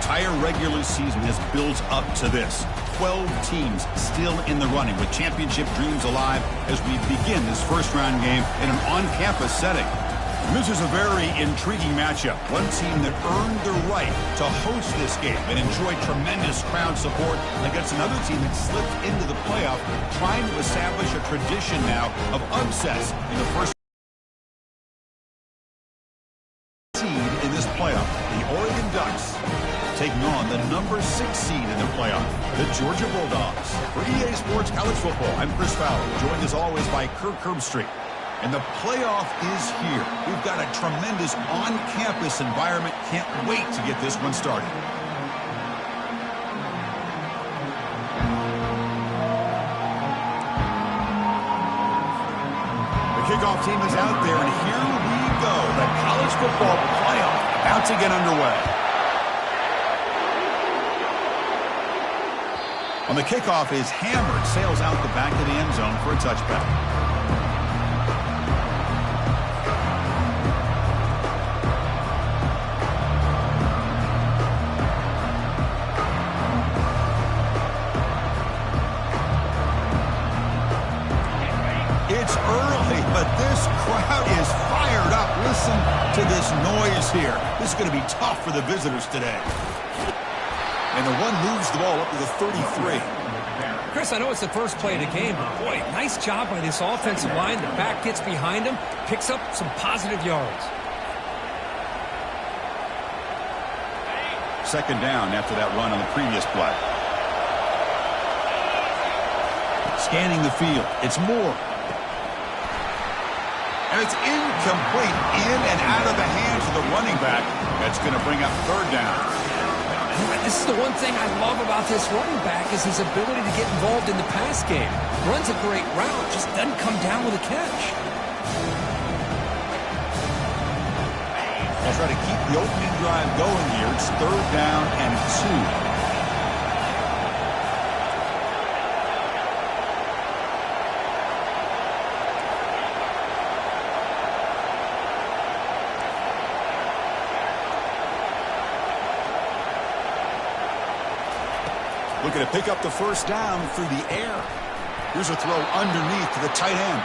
entire regular season has built up to this. 12 teams still in the running with championship dreams alive as we begin this first-round game in an on-campus setting. This is a very intriguing matchup. One team that earned the right to host this game and enjoyed tremendous crowd support against another team that slipped into the playoff, trying to establish a tradition now of upsets in the first seed in this playoff. The Oregon Ducks taking on the number 6 seed in the playoff, the Georgia Bulldogs. For EA Sports College Football, I'm Chris Fowler, joined as always by Kirk Herbstreit. And the playoff is here. We've got a tremendous on-campus environment. Can't wait to get this one started. The kickoff team is out there, and here we go. The college football playoff about to get underway. On the kickoff is hammered, sails out the back of the end zone for a touchback. It's early, but this crowd is fired up. Listen to this noise here. This is going to be tough for the visitors today. And the one moves the ball up to the 33. Chris, I know it's the first play of the game, but boy, nice job by this offensive line. The back gets behind him, picks up some positive yards. Second down after that run on the previous play. Scanning the field. It's Moore. And it's incomplete, in and out of the hands of the running back. That's going to bring up third down. This is the one thing I love about this running back is his ability to get involved in the pass game. Runs a great route, just doesn't come down with a catch. They'll try to keep the opening drive going here. It's third down and 2. Looking to pick up the first down through the air. Here's a throw underneath to the tight end.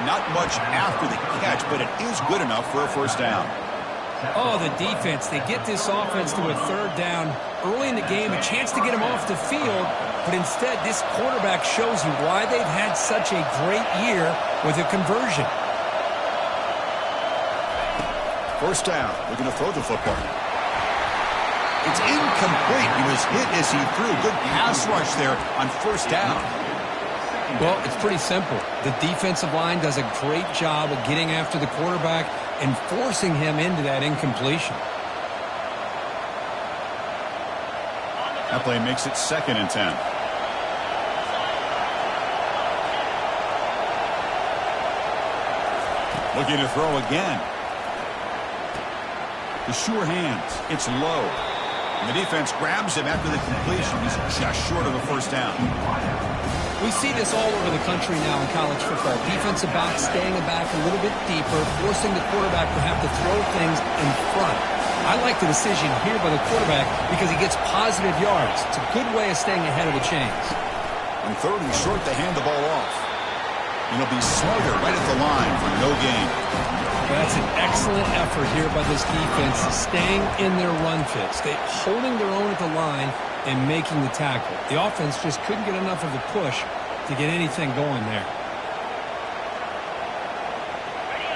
Not much after the catch, but it is good enough for a first down. Oh, the defense. They get this offense to a third down early in the game, a chance to get him off the field, but instead this quarterback shows you why they've had such a great year with a conversion. First down. Looking to throw the football. It's incomplete. He was hit as he threw. Good pass rush there on first down. Well, it's pretty simple. The defensive line does a great job of getting after the quarterback and forcing him into that incompletion. That play makes it 2nd and 10. Looking to throw again. The sure hands. It's low. And the defense grabs him after the completion. He's just short of a first down. We see this all over the country now in college football. Defensive backs staying back a little bit deeper, forcing the quarterback to have to throw things in front. I like the decision here by the quarterback because he gets positive yards. It's a good way of staying ahead of the chains. On third and short, they hand the ball off. And he'll be smarter right at the line for no gain. That's an excellent effort here by this defense, staying in their run fits. They're holding their own at the line and making the tackle. The offense just couldn't get enough of a push to get anything going there.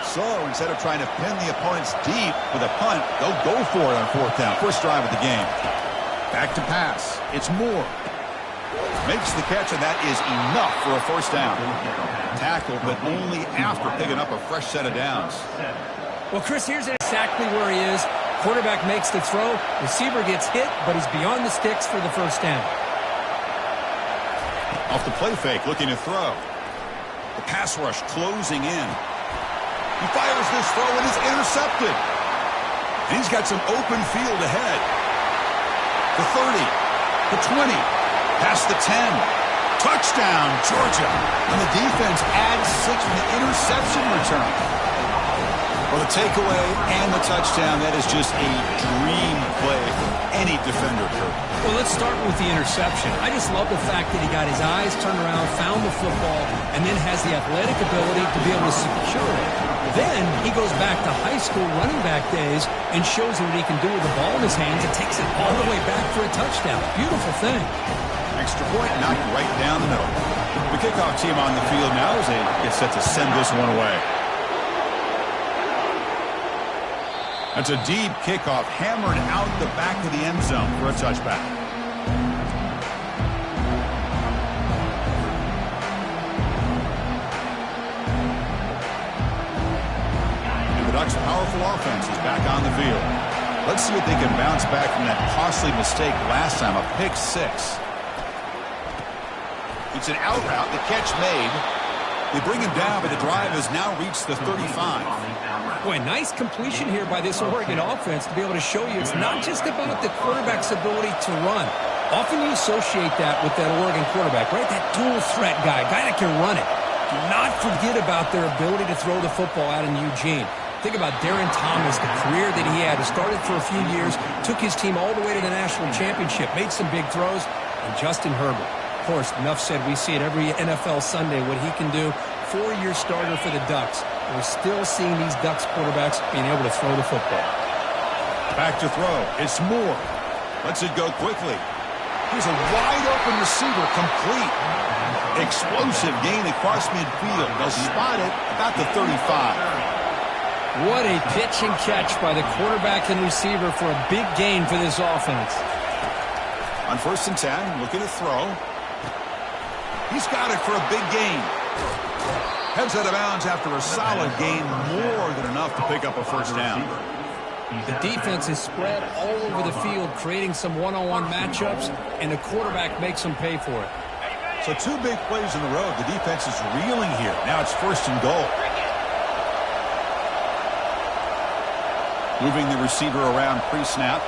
So instead of trying to pin the opponents deep with a punt, they'll go for it on fourth down. First drive of the game. Back to pass. It's Moore. Makes the catch, and that is enough for a first down. Tackle, but only after picking up a fresh set of downs. Well, Chris, here's exactly where he is. Quarterback makes the throw. Receiver gets hit, but he's beyond the sticks for the first down. Off the play fake, looking to throw. The pass rush closing in. He fires this throw, and is intercepted. And he's got some open field ahead. The 30, the 20, past the 10. Touchdown, Georgia. And the defense adds 6 with the interception return. Well, the takeaway and the touchdown, that is just a dream play for any defender, Kurt. Well, let's start with the interception. I just love the fact that he got his eyes turned around, found the football, and then has the athletic ability to be able to secure it. Then he goes back to high school running back days and shows you what he can do with the ball in his hands and takes it all the way back for a touchdown. Beautiful thing. Extra point knocked right down the middle. The kickoff team on the field now as they get set to send this one away. That's a deep kickoff, hammered out the back of the end zone for a touchback. And the Ducks' powerful offense is back on the field. Let's see if they can bounce back from that costly mistake last time, a pick six. It's an out route, the catch made. They bring him down, but the drive has now reached the 35. Boy, nice completion here by this Oregon offense to be able to show you it's not just about the quarterback's ability to run. Often you associate that with that Oregon quarterback, right? That dual threat guy that can run it. Do not forget about their ability to throw the football out in Eugene. Think about Darren Thomas, the career that he had. He started for a few years, took his team all the way to the national championship, made some big throws, and Justin Herbert. Of course, enough said, we see it every NFL Sunday what he can do. 4-year starter for the Ducks. We're still seeing these Ducks quarterbacks being able to throw the football. Back to throw. It's Moore. Lets it go quickly. Here's a wide-open receiver, complete. Explosive gain across midfield. They'll spot it about the 35. What a pitch and catch by the quarterback and receiver for a big gain for this offense. On 1st and 10, looking to throw. He's got it for a big gain. Heads out of bounds after a solid gain, more than enough to pick up a first down. The defense is spread all over the field, creating some one-on-one matchups, and the quarterback makes them pay for it. So 2 big plays in a row. The defense is reeling here. Now it's 1st and goal. Moving the receiver around pre-snap.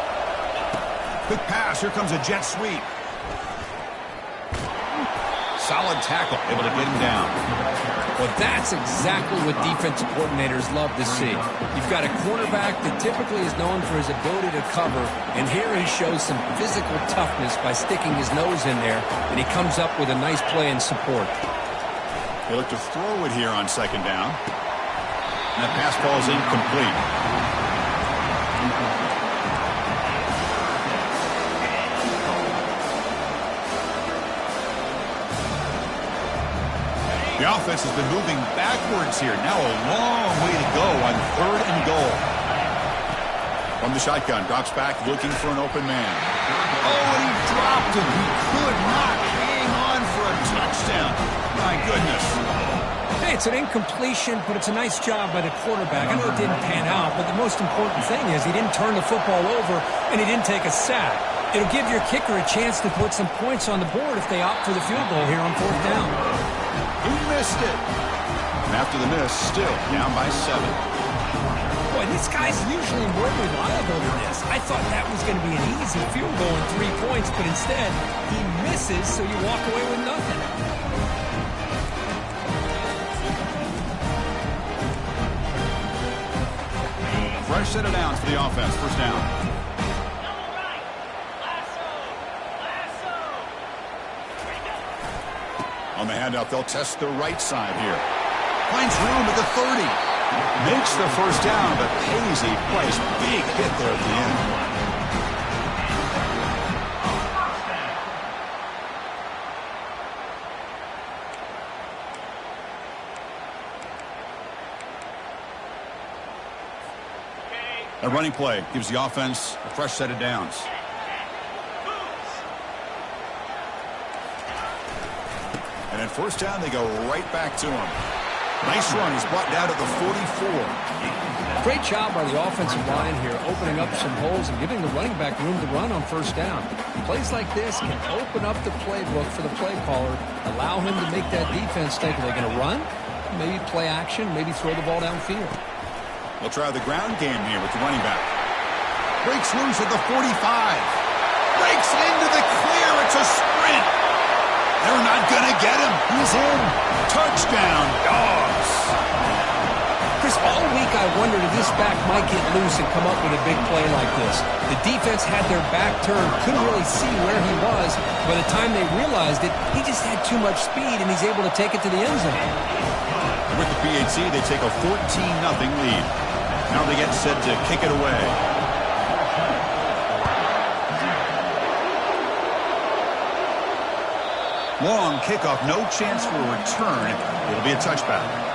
Quick pass. Here comes a jet sweep. Solid tackle. Able to get him down. Well, that's exactly what defensive coordinators love to see. You've got a quarterback that typically is known for his ability to cover, and here he shows some physical toughness by sticking his nose in there, and he comes up with a nice play and support. They look to throw it here on 2nd down. And that pass ball is incomplete. The offense has been moving backwards here. Now a long way to go on 3rd and goal. From the shotgun, drops back looking for an open man. Oh, and he dropped him. He could not hang on for a touchdown. My goodness. Hey, it's an incompletion, but it's a nice job by the quarterback. I know it didn't pan out, but the most important thing is he didn't turn the football over and he didn't take a sack. It'll give your kicker a chance to put some points on the board if they opt for the field goal here on 4th down. He missed it. And after the miss, still down by 7. Boy, this guy's usually more reliable than this. I thought that was going to be an easy field goal and 3 points, but instead, he misses, so you walk away with nothing. Fresh set of downs for the offense. 1st down. On the handout, they'll test the right side here. Finds room at the 30. Makes the 1st down, but pays a price. Big hit there at the end. A running play gives the offense a fresh set of downs. And at 1st down, they go right back to him. Nice run. He's brought down to the 44. Great job by the offensive line here, opening up some holes and giving the running back room to run on 1st down. Plays like this can open up the playbook for the play caller, allow him to make that defense think, are they going to run? Maybe play action, maybe throw the ball downfield. We'll try the ground game here with the running back. Breaks loose at the 45. Breaks into the clear. It's a sprint. They're not going to get him. He's in. Touchdown, Dogs. Chris, all week I wondered if this back might get loose and come up with a big play like this. The defense had their back turned, couldn't really see where he was. By the time they realized it, he just had too much speed, and he's able to take it to the end zone. With the PAT, they take a 14-0 lead. Now they get set to kick it away. Long kickoff, no chance for a return. It'll be a touchback.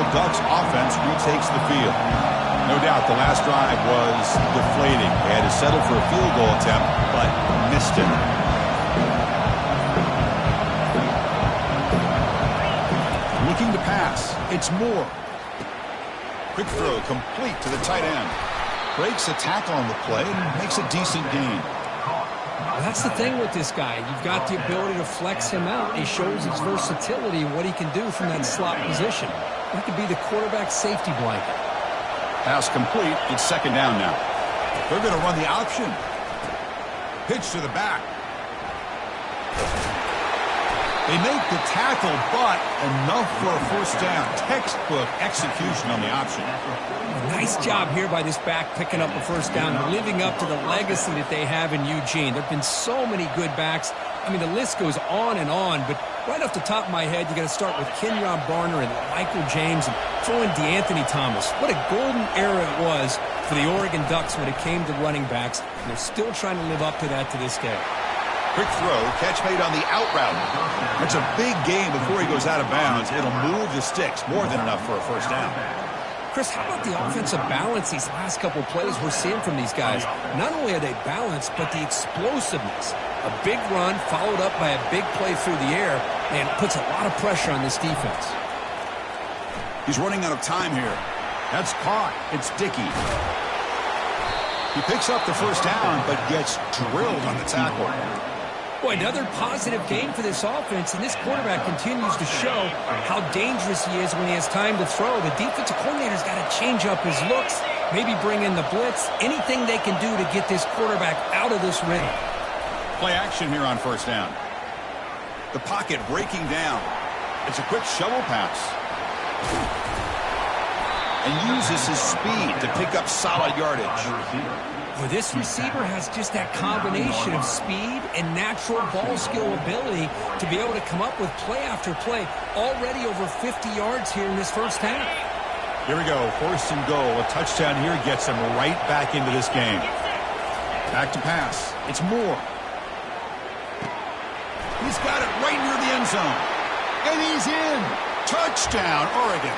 Ducks offense retakes the field. No doubt the last drive was deflating. They had to settle for a field goal attempt, but missed it. Looking to pass. It's Moore. Quick throw complete to the tight end. Breaks a tackle on the play and makes a decent gain. Well, that's the thing with this guy. You've got the ability to flex him out. He shows his versatility and what he can do from that slot position. He could be the quarterback safety blanket. Pass complete. It's second down now. They're going to run the option. Pitch to the back. They make the tackle, but enough for a first down. Textbook execution on the option. Nice job here by this back picking up a first down, living up to the legacy that they have in Eugene. There have been so many good backs. I mean, the list goes on, but right off the top of my head, you got to start with Kenyon Barner and Michael James and throw in DeAnthony Thomas. What a golden era it was for the Oregon Ducks when it came to running backs. And they're still trying to live up to that to this day. Quick throw, catch made on the out route. That's a big gain before he goes out of bounds. It'll move the sticks, more than enough for a first down. Chris, how about the offensive balance these last couple plays we're seeing from these guys? Not only are they balanced, but the explosiveness. A big run followed up by a big play through the air, and it puts a lot of pressure on this defense. He's running out of time here. That's caught. It's Dickey. He picks up the first down, but gets drilled on the tackle. Boy, another positive game for this offense, and this quarterback continues to show how dangerous he is when he has time to throw. The defensive coordinator's got to change up his looks, maybe bring in the blitz, anything they can do to get this quarterback out of this rhythm. Play action here on first down. The pocket breaking down. It's a quick shovel pass. And uses his speed to pick up solid yardage. Well, this receiver has just that combination of speed and natural ball skill ability to be able to come up with play after play. Already over 50 yards here in this first half. Here we go. First and goal. A touchdown here gets him right back into this game. Back to pass. It's Moore. He's got it right near the end zone. And he's in. Touchdown, Oregon.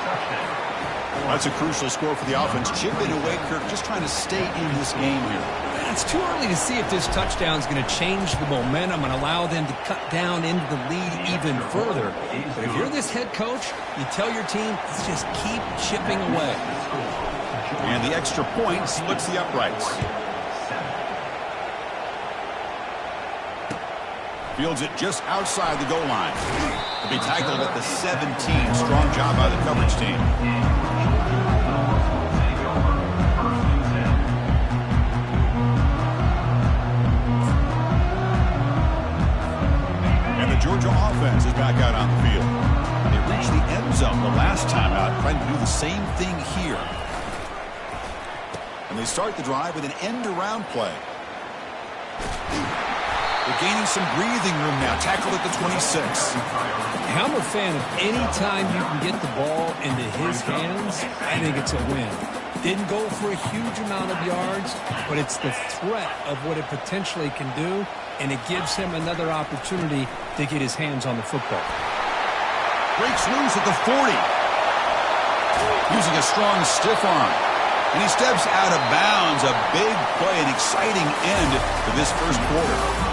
That's a crucial score for the offense. Chipping away, Kirk, just trying to stay in this game here. It's too early to see if this touchdown is going to change the momentum and allow them to cut down into the lead even further. But if you're this head coach, you tell your team, let's just keep chipping away. And the extra point splits the uprights. Fields it just outside the goal line. He'll be tackled at the 17. Strong job by the coverage team. And the Georgia offense is back out on the field. They reached the end zone the last time out, trying to do the same thing here. And they start the drive with an end-around play. They're gaining some breathing room now. Tackled at the 26. I'm a fan of any time you can get the ball into his hands, I think it's a win. Didn't go for a huge amount of yards, but it's the threat of what it potentially can do, and it gives him another opportunity to get his hands on the football. Breaks loose at the 40. Using a strong stiff arm. And he steps out of bounds. A big play, an exciting end to this first quarter.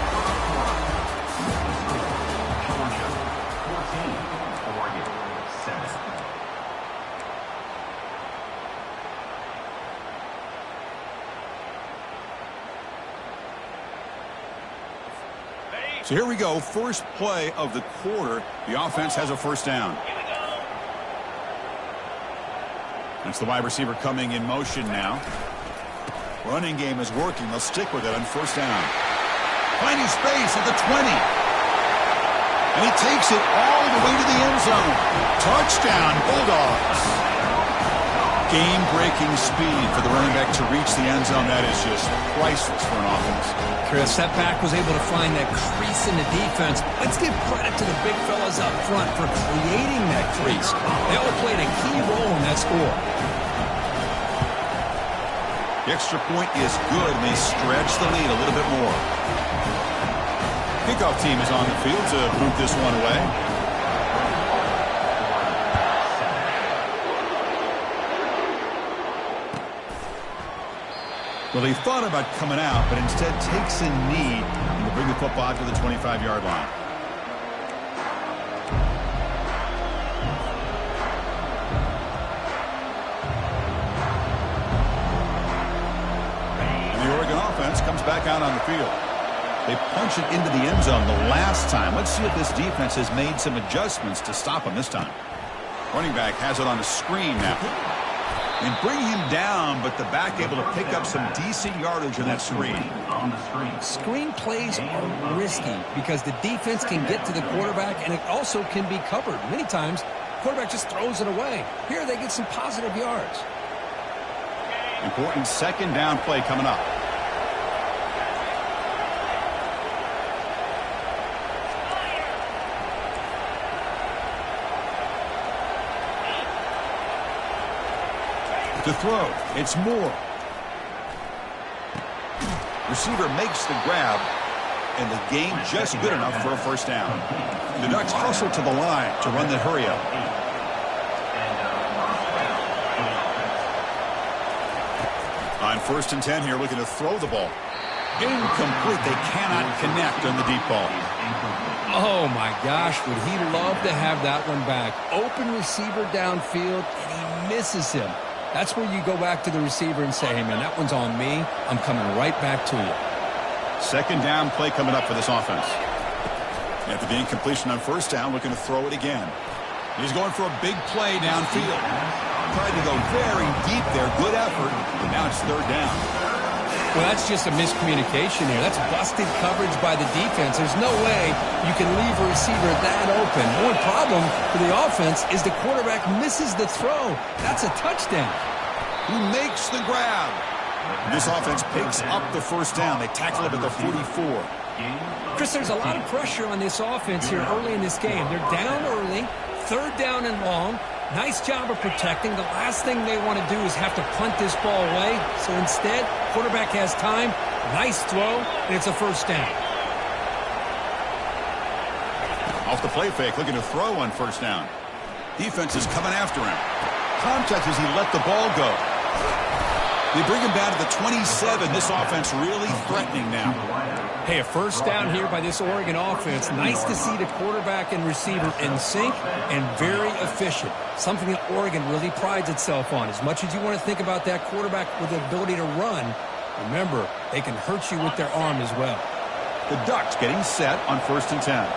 So here we go, first play of the quarter. The offense has a first down. It's the wide receiver coming in motion now. Running game is working. They'll stick with it on first down. Finding space at the 20. And he takes it all the way to the end zone. Touchdown, Bulldogs. Game-breaking speed for the running back to reach the end zone. That is just priceless for an offense. Chris, that back was able to find that crease in the defense. Let's give credit to the big fellas up front for creating that crease. They all played a key role in that score. The extra point is good, and they stretch the lead a little bit more. Kickoff team is on the field to boot this one away. Well, he thought about coming out, but instead takes a knee and will bring the football to the 25-yard line. And the Oregon offense comes back out on the field. They punch it into the end zone the last time. Let's see if this defense has made some adjustments to stop him this time. Running back has it on a screen now. And bring him down, but the back able to pick up some decent yardage in that screen. Screen plays are risky because the defense can get to the quarterback, and it also can be covered. Many times, the quarterback just throws it away. Here, they get some positive yards. Important second down play coming up. To throw, it's Moore. Receiver makes the grab, and the gain just good enough for a first down. The Ducks hustle to the line to run the hurry up. On 1st and 10 here, looking to throw the ball. Incomplete. They cannot connect on the deep ball. Oh, my gosh, would he love to have that one back. Open receiver downfield, and he misses him. That's where you go back to the receiver and say, hey, man, that one's on me. I'm coming right back to you. Second down play coming up for this offense. After the incompletion on first down, looking to throw it again. He's going for a big play downfield. Tried to go very deep there. Good effort, but now it's third down. Well, that's just a miscommunication here. That's busted coverage by the defense. There's no way you can leave a receiver that open. The only problem for the offense is the quarterback misses the throw. That's a touchdown. He makes the grab. This offense picks up the first down. They tackle it at the 44. Chris, there's a lot of pressure on this offense here early in this game. They're down early, third down and long. Nice job of protecting. The last thing they want to do is have to punt this ball away. So instead, quarterback has time. Nice throw, and it's a first down. Off the play fake, looking to throw on first down. Defense is coming after him. Contact as he let the ball go. They bring him down to the 27. This offense really threatening now. Hey, a first down here by this Oregon offense. Nice to see the quarterback and receiver in sync and very efficient. Something that Oregon really prides itself on. As much as you want to think about that quarterback with the ability to run, remember, they can hurt you with their arm as well. The Ducks getting set on 1st and 10.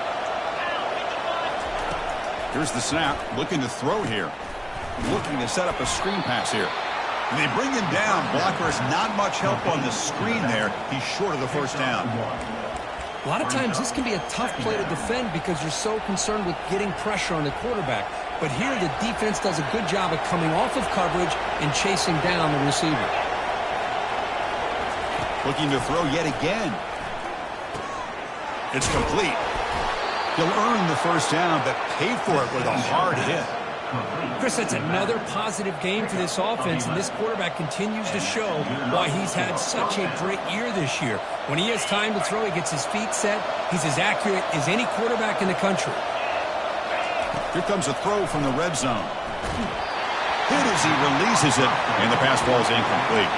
Here's the snap, looking to throw here. Looking to set up a screen pass here. And they bring him down. Blocker has not much help on the screen there. He's short of the first down. A lot of times this can be a tough play to defend because you're so concerned with getting pressure on the quarterback. But here the defense does a good job of coming off of coverage and chasing down the receiver. Looking to throw yet again. It's complete. He'll earn the first down, but pay for it with a hard hit. Chris, that's another positive game for this offense, and this quarterback continues to show why he's had such a great year this year. When he has time to throw, he gets his feet set. He's as accurate as any quarterback in the country. Here comes a throw from the red zone. Hit as he releases it, and the pass ball is incomplete.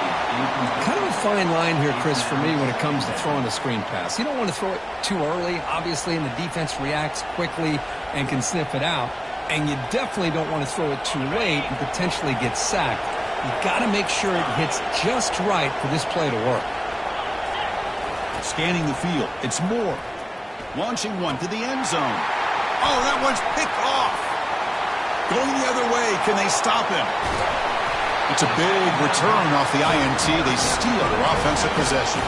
Kind of a fine line here, Chris, for me when it comes to throwing a screen pass. You don't want to throw it too early, obviously, and the defense reacts quickly and can sniff it out. And you definitely don't want to throw it too late and potentially get sacked. You've got to make sure it hits just right for this play to work. Scanning the field, it's Moore. Launching one to the end zone. Oh, that one's picked off. Going the other way, can they stop him? It's a big return off the INT. They steal their offensive possession.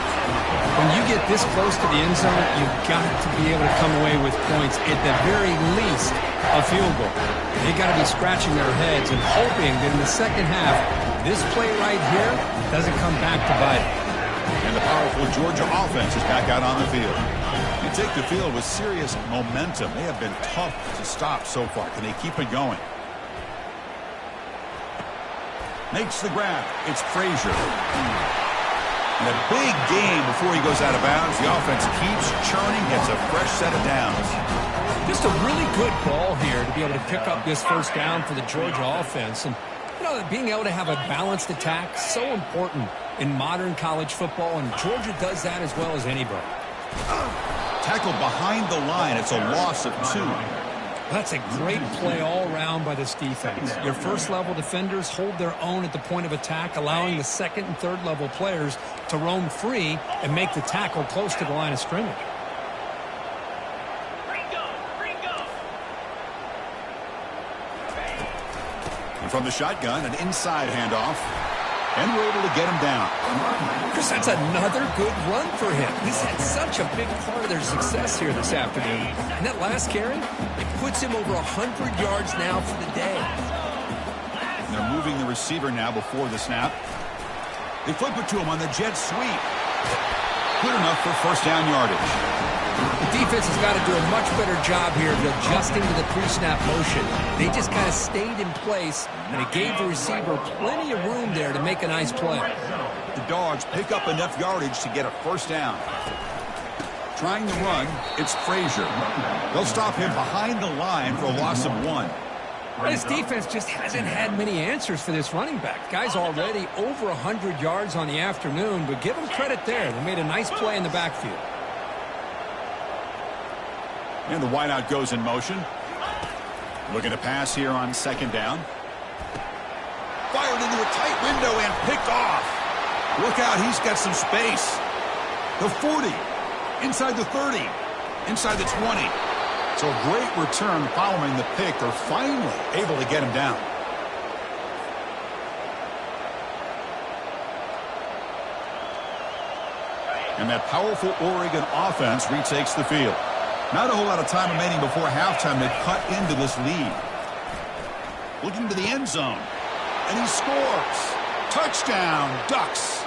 When you get this close to the end zone, you've got to be able to come away with points, at the very least, a field goal. They got to be scratching their heads and hoping that in the second half, this play right here doesn't come back to bite it. And the powerful Georgia offense is back out on the field. You take the field with serious momentum. They have been tough to stop so far. Can they keep it going? Makes the grab. It's Frazier. And a big game before he goes out of bounds. The offense keeps churning. Gets a fresh set of downs. Just a really good ball here to be able to pick up this first down for the Georgia offense. And, you know, being able to have a balanced attack, so important in modern college football. And Georgia does that as well as anybody. Tackled behind the line. It's a loss of 2. That's a great play all around by this defense. Your first-level defenders hold their own at the point of attack, allowing the second and third-level players to roam free and make the tackle close to the line of scrimmage. And from the shotgun, an inside handoff. And we're able to get him down. Chris, that's another good run for him. He's had such a big part of their success here this afternoon. And that last carry, it puts him over 100 yards now for the day. And they're moving the receiver now before the snap. They flip it to him on the jet sweep. Good enough for first down yardage. The defense has got to do a much better job here of adjusting to the pre-snap motion. They just kind of stayed in place, and it gave the receiver plenty of room there to make a nice play. The Dogs pick up enough yardage to get a first down. Trying to run, it's Frazier. They'll stop him behind the line for a loss of 1. This defense just hasn't had many answers for this running back. Guy's already over 100 yards on the afternoon, but give them credit there. They made a nice play in the backfield. And the wideout goes in motion. Looking to pass here on second down. Fired into a tight window and picked off. Look out, he's got some space. The 40, inside the 30, inside the 20. So a great return following the pick. They're finally able to get him down. And that powerful Oregon offense retakes the field. Not a whole lot of time remaining before halftime to cut into this lead. Looking to the end zone. And he scores. Touchdown, Ducks.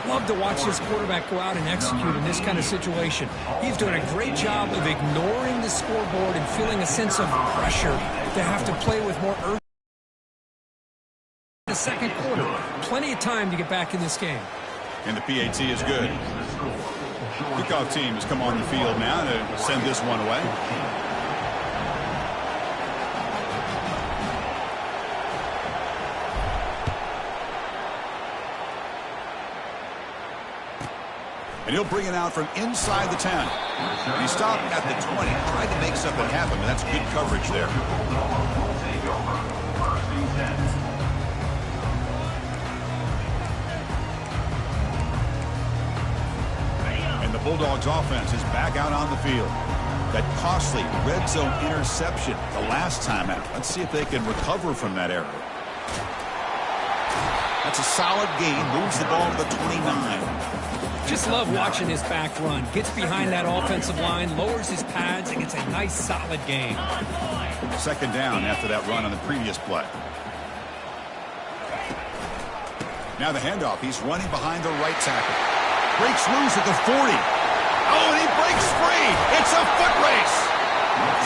Love to watch this quarterback go out and execute in this kind of situation. He's doing a great job of ignoring the scoreboard and feeling a sense of pressure to have to play with more urgency. The second quarter, plenty of time to get back in this game. And the PAT is good. Kickoff team has come on the field now to send this one away. And he'll bring it out from inside the 10. And he stopped at the 20. Tried to make something happen, but that's good coverage there. And the Bulldogs offense is back out on the field. That costly red zone interception the last time out. Let's see if they can recover from that error. That's a solid gain. Moves the ball to the 29. Just love watching his back run. Gets behind that offensive line, lowers his pads, and gets a nice solid gain. Second down after that run on the previous play. Now the handoff. He's running behind the right tackle. Breaks loose at the 40. Oh, and he breaks free. It's a foot race.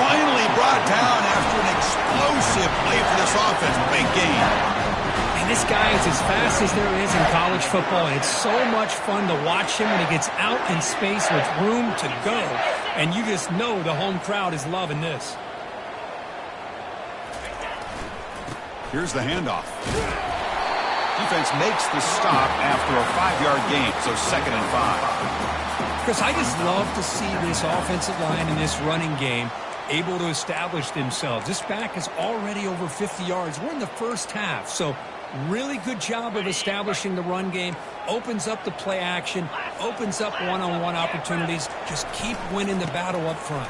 Finally brought down after an explosive play for this offense. Big gain. And this guy is as fast as there is in college football, and it's so much fun to watch him when he gets out in space with room to go. And you just know the home crowd is loving this. Here's the handoff. Defense makes the stop after a 5-yard gain, so 2nd and 5. Chris, I just love to see this offensive line in this running game able to establish themselves. This back is already over 50 yards. We're in the first half, so really good job of establishing the run game. Opens up the play action, opens up one-on-one opportunities. Just keep winning the battle up front.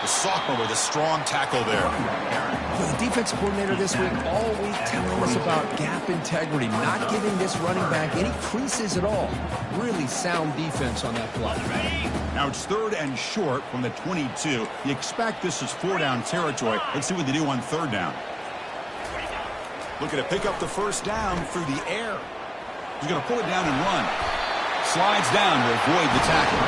The sophomore with a strong tackle there. The defense coordinator this week all week telling us about gap integrity, not giving this running back any creases at all. Really sound defense on that play. Now it's 3rd and short from the 22. You expect this is 4-down territory. Let's see what they do on 3rd down. Looking to pick up the first down through the air. He's going to pull it down and run. Slides down to avoid the tackle.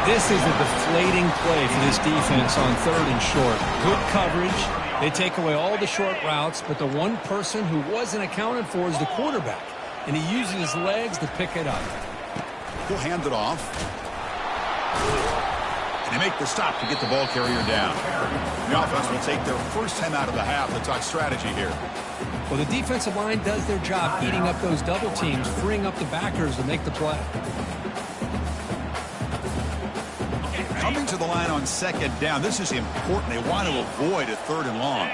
This is a deflating play for this defense on 3rd and short. Good coverage. They take away all the short routes, but the one person who wasn't accounted for is the quarterback, and he uses his legs to pick it up. He'll hand it off. And they make the stop to get the ball carrier down. The offense will take their first time out of the half. Let's talk strategy here. Well, the defensive line does their job eating up those double teams, freeing up the backers to make the play. Coming to the line on 2nd down. This is important. They want to avoid a 3rd and long.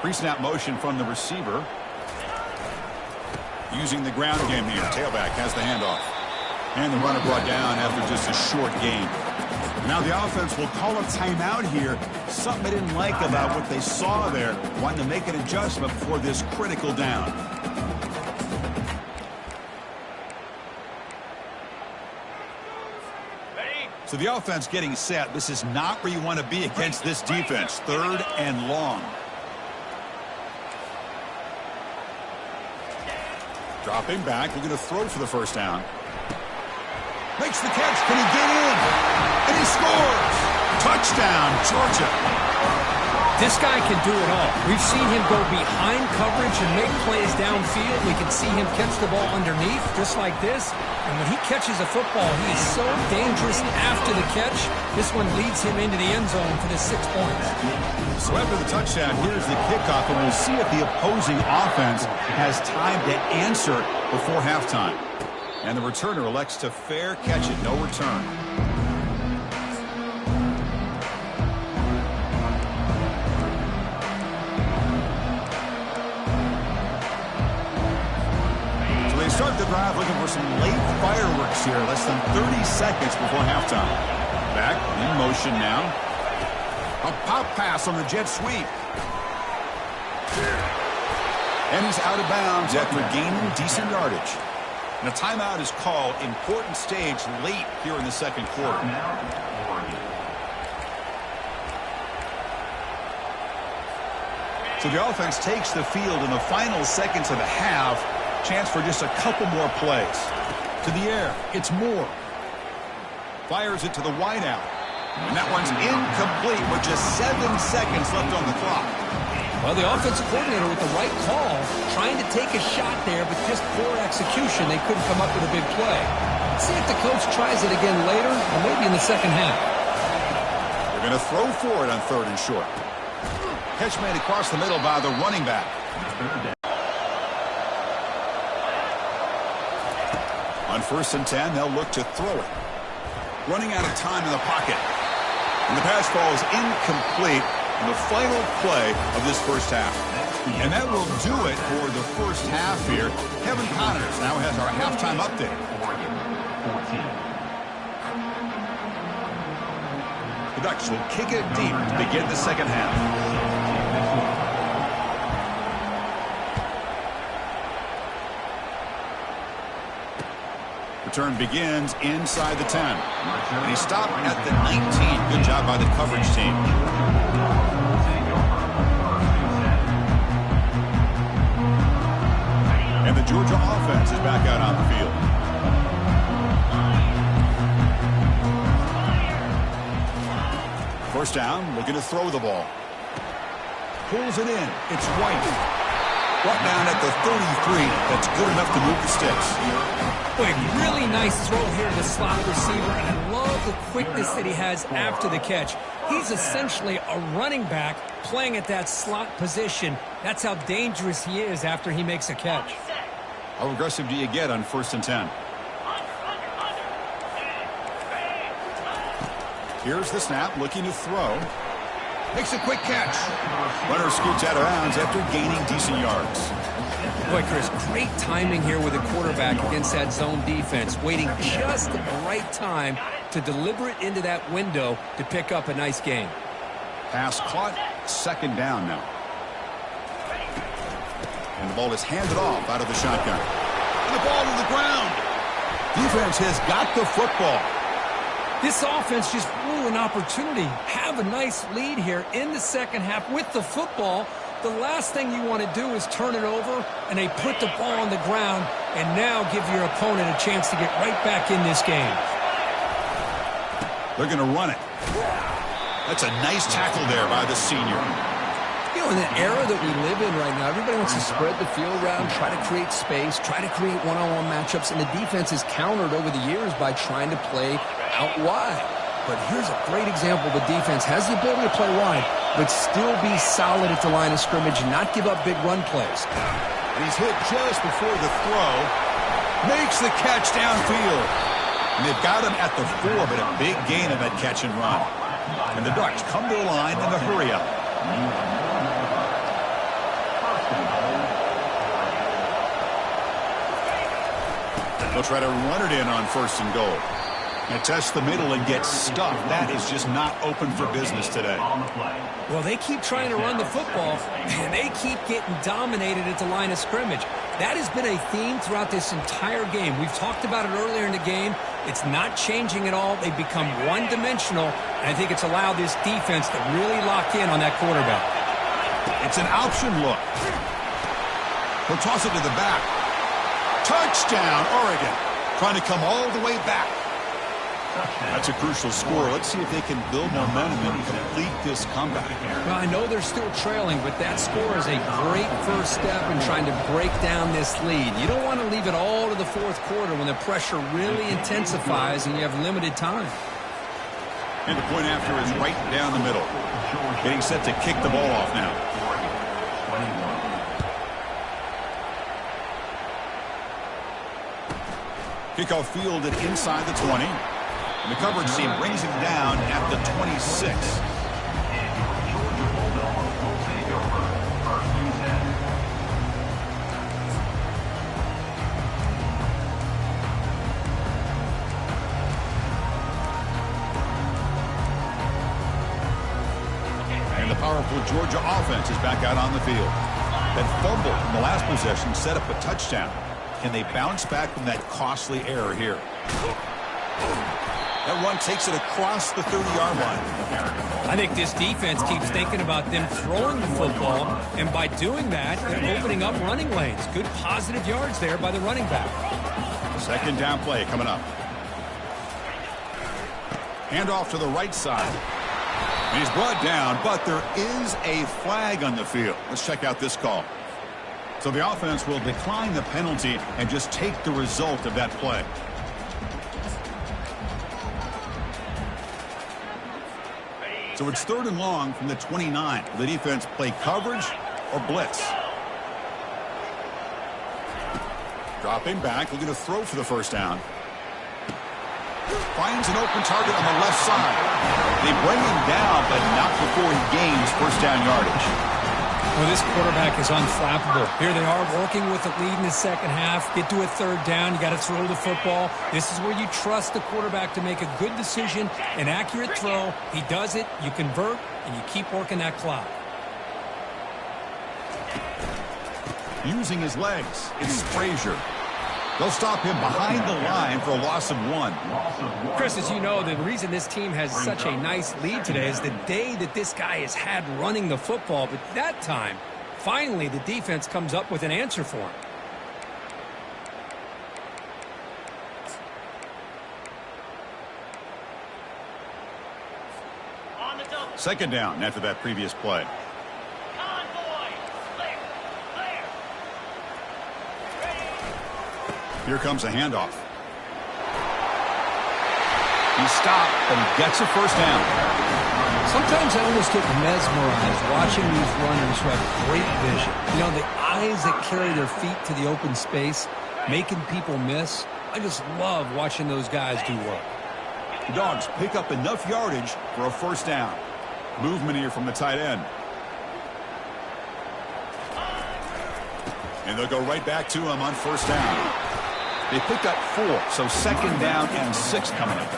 Pre-snap motion from the receiver. Using the ground game here. Tailback has the handoff. And the runner brought down after just a short gain. Now the offense will call a timeout here. Something they didn't like about what they saw there. Wanting to make an adjustment for this critical down. So the offense getting set. This is not where you want to be against this defense. 3rd and long. Dropping back. We're going to throw for the first down. Makes the catch. Can he get in? And he scores. Touchdown, Georgia. This guy can do it all. We've seen him go behind coverage and make plays downfield. We can see him catch the ball underneath, just like this. And when he catches a football, he is so dangerous after the catch. This one leads him into the end zone for the 6 points. So after the touchdown, here's the kickoff, and we'll see if the opposing offense has time to answer before halftime. And the returner elects to fair catch it. No return. Start the drive looking for some late fireworks here. Less than 30 seconds before halftime. Back in motion now. A pop pass on the jet sweep. And he's out of bounds after gaining decent yardage. And a timeout is called. Important stage late here in the 2nd quarter. So the offense takes the field in the final seconds of the half. Chance for just a couple more plays. To the air, it's Moore. Fires it to the wideout. And that one's incomplete with just 7 seconds left on the clock. Well, the offensive coordinator with the right call, trying to take a shot there, but just poor execution. They couldn't come up with a big play. Let's see if the coach tries it again later, or maybe in the second half. They're going to throw for it on 3rd and short. Catch made across the middle by the running back. On 1st and 10, they'll look to throw it. Running out of time in the pocket. And the pass falls incomplete in the final play of this first half. And that will do it for the first half here. Kevin Connors now has our halftime update. The Ducks will kick it deep to begin the second half. Return begins inside the 10. And he stopped at the 19. Good job by the coverage team. And the Georgia offense is back out on the field. First down, looking to throw the ball. Pulls it in. It's White. Brought down at the 33. That's good enough to move the sticks. Boy, really nice throw here to the slot receiver, and I love the quickness that he has after the catch. He's essentially a running back playing at that slot position. That's how dangerous he is after he makes a catch. How aggressive do you get on 1st and 10? Here's the snap, looking to throw. Makes a quick catch. Runner scoots out of bounds after gaining decent yards. Boy, Chris, great timing here with the quarterback against that zone defense, waiting just at the right time to deliver it into that window to pick up a nice gain. Pass caught, second down now. And the ball is handed off out of the shotgun. And the ball to the ground. Defense has got the football. This offense just blew an opportunity. Have a nice lead here in the second half with the football. The last thing you want to do is turn it over, and they put the ball on the ground and now give your opponent a chance to get right back in this game. They're going to run it. That's a nice tackle there by the senior. You know, in the era that we live in right now, everybody wants to spread the field around, try to create space, try to create one-on-one matchups, and the defense is countered over the years by trying to play out wide. But here's a great example. The defense has the ability to play wide, but still be solid at the line of scrimmage and not give up big run plays. And he's hit just before the throw. Makes the catch downfield. And they've got him at the 4, but a big gain of that catch and run. And the Ducks come to the line in the hurry up. They'll try to run it in on first and goal. And test the middle and get stuck. That is just not open for business today. Well, they keep trying to run the football, and they keep getting dominated at the line of scrimmage. That has been a theme throughout this entire game. We've talked about it earlier in the game. It's not changing at all. They've become one-dimensional, and I think it's allowed this defense to really lock in on that quarterback. It's an option look. He'll toss it to the back. Touchdown, Oregon. Trying to come all the way back. That's a crucial score. Let's see if they can build momentum and complete this comeback. Well, I know they're still trailing, but that score is a great first step in trying to break down this lead. You don't want to leave it all to the fourth quarter when the pressure really intensifies and you have limited time. And the point after is right down the middle. Getting set to kick the ball off now. Kickoff fielded inside the 20. And the coverage team brings him down at the 26. And the powerful Georgia offense is back out on the field. That fumble in the last possession set up a touchdown. Can they bounce back from that costly error here? That run takes it across the 30-yard line. I think this defense keeps thinking about them throwing the football, and by doing that, they're opening up running lanes. Good positive yards there by the running back. Second down play coming up. Handoff to the right side. And he's brought down, but there is a flag on the field. Let's check out this call. So the offense will decline the penalty and just take the result of that play. So it's third and long from the 29. Will the defense play coverage or blitz? Dropping back, looking to throw for the first down. Finds an open target on the left side. They bring him down, but not before he gains first down yardage. Well, this quarterback is unflappable. Here they are working with the lead in the second half. Get to a third down. You got to throw the football. This is where you trust the quarterback to make a good decision, an accurate throw. He does it, you convert, and you keep working that clock. Using his legs, it's Frazier. They'll stop him behind the line for a loss of 1. Chris, as you know, the reason this team has such a nice lead today is the day that this guy has had running the football. But that time, finally, the defense comes up with an answer for him. Second down after that previous play. Here comes a handoff. He stopped, but he gets a first down. Sometimes I almost get mesmerized watching these runners who have great vision. You know, the eyes that carry their feet to the open space, making people miss. I just love watching those guys do work. The Dogs pick up enough yardage for a first down. Movement here from the tight end. And they'll go right back to him on first down. They picked up 4, so second down and 6 coming up.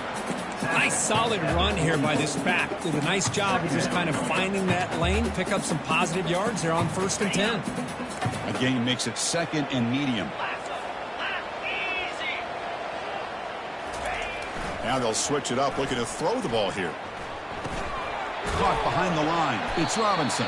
Nice solid run here by this back. Did a nice job of just kind of finding that lane, pick up some positive yards there on 1st and 10. A gain makes it 2nd and medium. Now they'll switch it up, looking to throw the ball here. Caught behind the line. It's Robinson.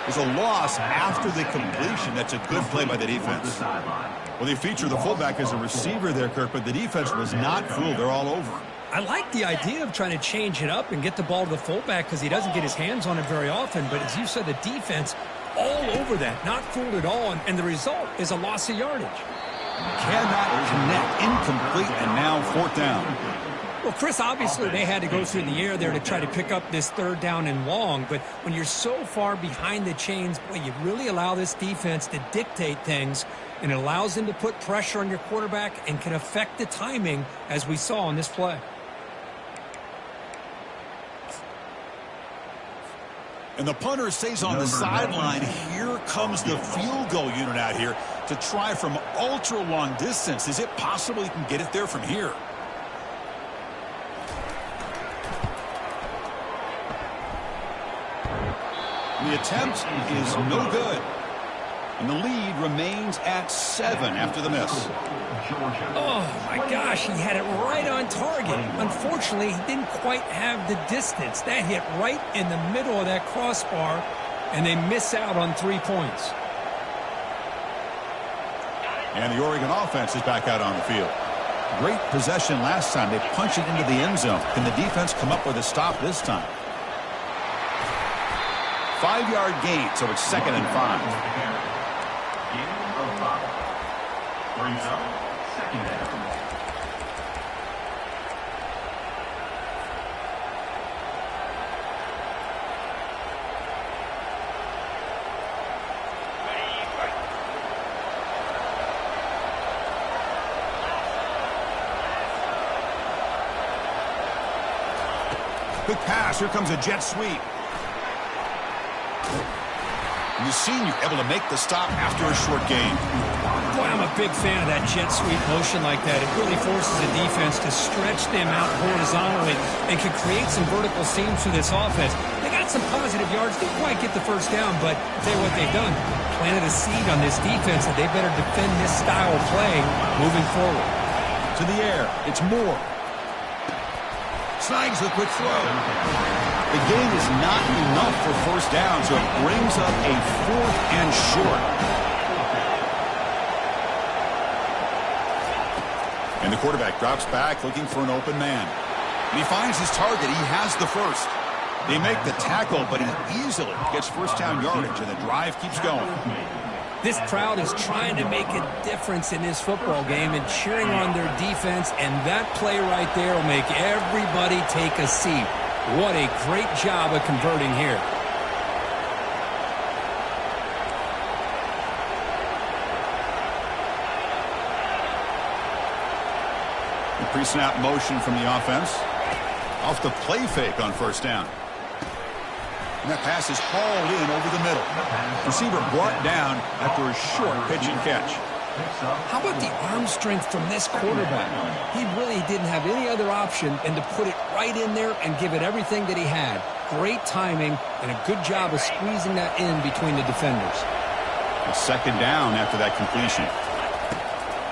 There's a loss after the completion. That's a good play by the defense. Well, they feature the fullback as a receiver there, Kirk, but the defense was not fooled. They're all over. I like the idea of trying to change it up and get the ball to the fullback because he doesn't get his hands on it very often. But as you said, the defense all over that, not fooled at all, and the result is a loss of yardage. Cannot connect, incomplete, and now 4th down. Well, Chris, obviously they had to go through the air there to try to pick up this 3rd down and long, but when you're so far behind the chains, boy, you really allow this defense to dictate things, and it allows them to put pressure on your quarterback and can affect the timing, as we saw on this play. And the punter stays on the sideline. Here comes the field goal unit out here to try from ultra-long distance. Is it possible he can get it there from here? The attempt is no good. And the lead remains at 7 after the miss. Oh, my gosh, he had it right on target. Unfortunately, he didn't quite have the distance. That hit right in the middle of that crossbar, and they miss out on 3 points. And the Oregon offense is back out on the field. Great possession last time. They punch it into the end zone. Can the defense come up with a stop this time? 5-yard gain, so it's 2nd and 5. Brings up 2nd down. Quick pass. Here comes a jet sweep. And the senior able to make the stop after a short gain. Boy, I'm a big fan of that jet sweep motion like that. It really forces the defense to stretch them out horizontally and can create some vertical seams through this offense. They got some positive yards. Didn't quite get the 1st down, but I'll tell you what they've done. Planted a seed on this defense that they better defend this style of play moving forward. To the air. It's Moore. Snags the quick throw. The gain is not enough for 1st down, so it brings up a 4th and short. And the quarterback drops back looking for an open man. And he finds his target. He has the 1st. They make the tackle, but he easily gets 1st down yardage, and the drive keeps going. This crowd is trying to make a difference in this football game and cheering on their defense, and that play right there will make everybody take a seat. What a great job of converting here. The pre-snap motion from the offense. Off the play fake on 1st down. And that pass is hauled in over the middle. Receiver brought down after a short pitch and catch. How about the arm strength from this quarterback? He really didn't have any other option than to put it right in there and give it everything that he had. Great timing and a good job of squeezing that in between the defenders. A 2nd down after that completion.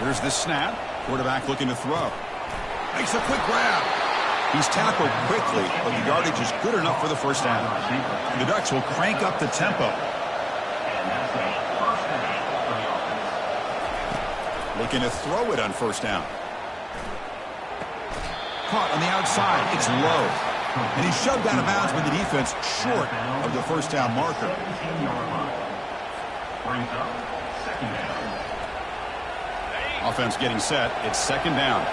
Here's the snap. Quarterback looking to throw. Makes a quick grab. He's tackled quickly, but the yardage is good enough for the 1st down. And the Ducks will crank up the tempo. Looking to throw it on 1st down. Caught on the outside. It's low. And he's shoved out of bounds by the defense short of the 1st down marker. Offense getting set. It's 2nd down.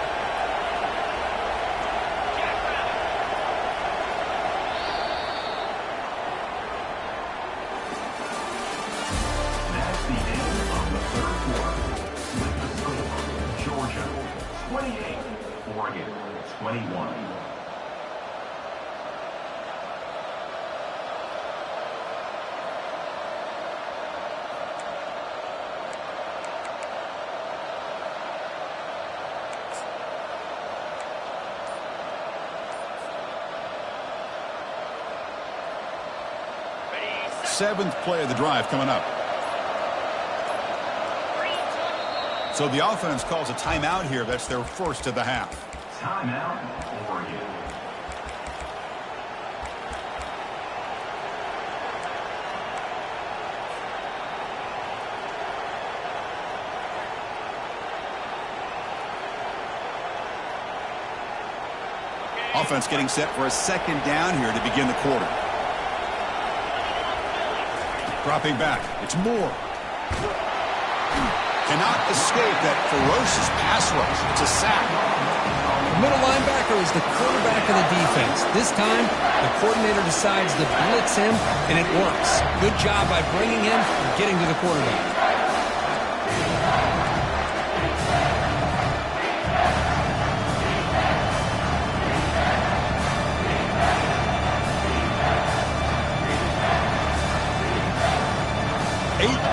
That's the end of the 3rd quarter. With the score, Georgia 28, Oregon 21. 7th play of the drive coming up. So the offense calls a timeout here. That's their first of the half. Timeout, Oregon. Offense getting set for a second down here to begin the quarter. Dropping back. It's Moore. Cannot escape that ferocious pass rush. It's a sack. The middle linebacker is the quarterback of the defense. This time, the coordinator decides to blitz him, and it works. Good job by bringing him and getting to the quarterback.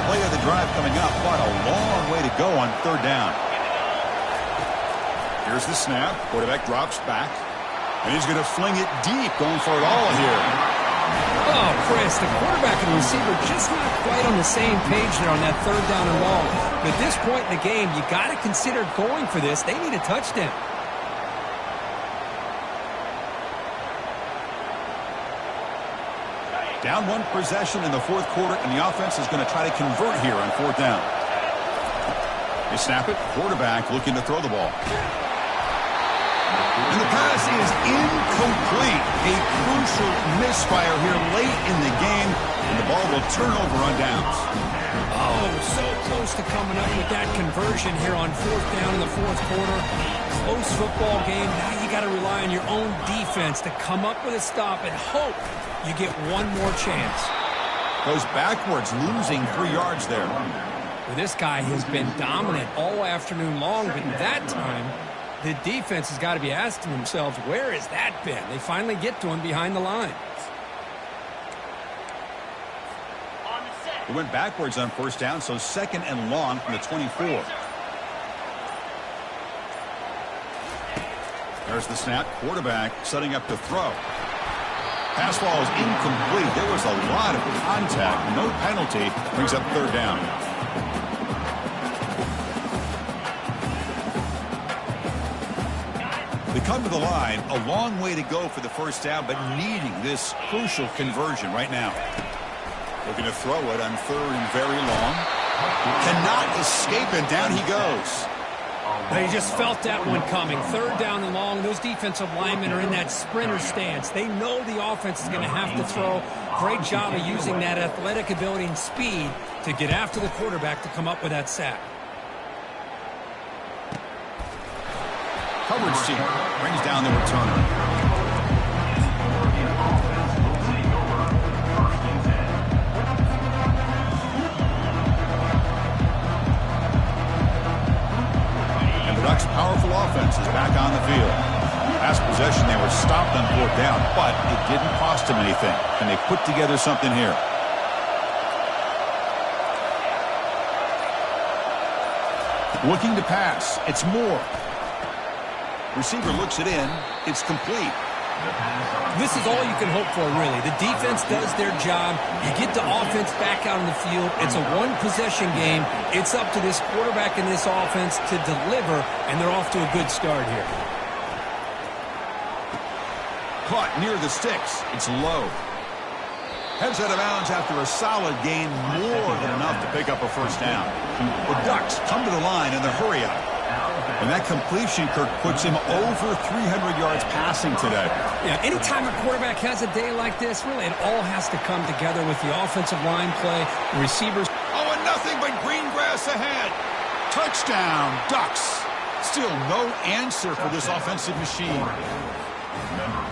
Play of the drive coming up, but a long way to go on third down. Here's the snap. Quarterback drops back, and he's going to fling it deep, going for it all here. Oh, Chris, the quarterback and the receiver just not quite on the same page there on that third down and long. But at this point in the game, you got to consider going for this. They need a touchdown. Down one possession in the fourth quarter, and the offense is going to try to convert here on fourth down. They snap it. Quarterback looking to throw the ball. And the pass is incomplete. A crucial misfire here late in the game, and the ball will turn over on downs. Oh, so close to coming up with that conversion here on fourth down in the fourth quarter. Close football game. Now you got to rely on your own defense to come up with a stop and hope you get one more chance. Goes backwards, losing 3 yards there. Well, this guy has been dominant all afternoon long, but that time, the defense has got to be asking themselves, where has that been? They finally get to him behind the line. He went backwards on first down, so second and long from the 24. There's the snap. Quarterback setting up to throw. Pass ball is incomplete. There was a lot of contact. No penalty. Brings up third down. They come to the line. A long way to go for the first down, but needing this crucial conversion right now. Looking to throw it on third and very long. Cannot escape, and down he goes. They just felt that one coming. Third down and long. Those defensive linemen are in that sprinter stance. They know the offense is going to have to throw. Great job of using that athletic ability and speed to get after the quarterback to come up with that sack. Coverage team brings down the returner. Ducks' powerful offense is back on the field. Last possession, they were stopped on fourth down, but it didn't cost them anything, and they put together something here. Looking to pass. It's Moore. Receiver looks it in. It's complete. This is all you can hope for, really. The defense does their job. You get the offense back out on the field. It's a one-possession game. It's up to this quarterback and this offense to deliver, and they're off to a good start here. Caught near the sticks. It's low. Heads out of bounds after a solid gain, more than enough to pick up a first down. The Ducks come to the line in the hurry-up. And that completion, Kirk, puts him over 300 yards passing today. Yeah, anytime a quarterback has a day like this, really, it all has to come together with the offensive line play, the receivers. Oh, and nothing but green grass ahead. Touchdown, Ducks. Still no answer for this offensive machine.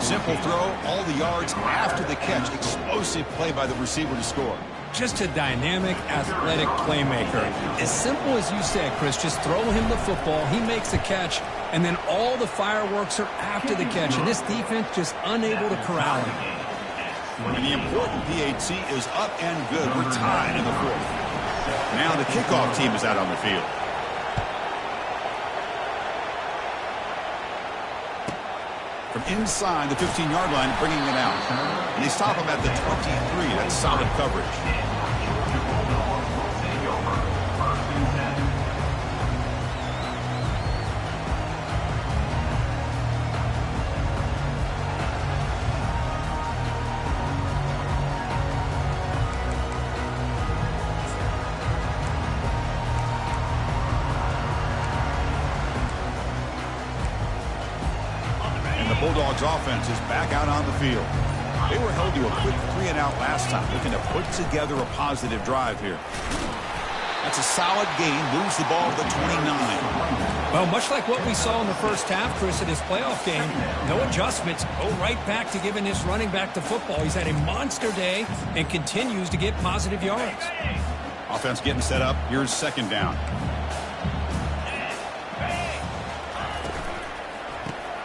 Simple throw, all the yards after the catch. Explosive play by the receiver to score. Just a dynamic, athletic playmaker. As simple as you said, Chris, just throw him the football, he makes a catch, and then all the fireworks are after the catch, and this defense just unable to corral him. And the important PAT is up and good. We're tied in the fourth. Now the kickoff team is out on the field. From inside the 15-yard line, bringing it out. And they stop him at the 23. That's solid coverage. Bulldogs offense is back out on the field. They were held to a quick 3-and-out last time, looking to put together a positive drive here. That's a solid gain, moves the ball to the 29. Well, much like what we saw in the first half, Chris, in his playoff game, no adjustments, go right back to giving this running back the football. He's had a monster day and continues to get positive yards. Offense getting set up. Here's second down.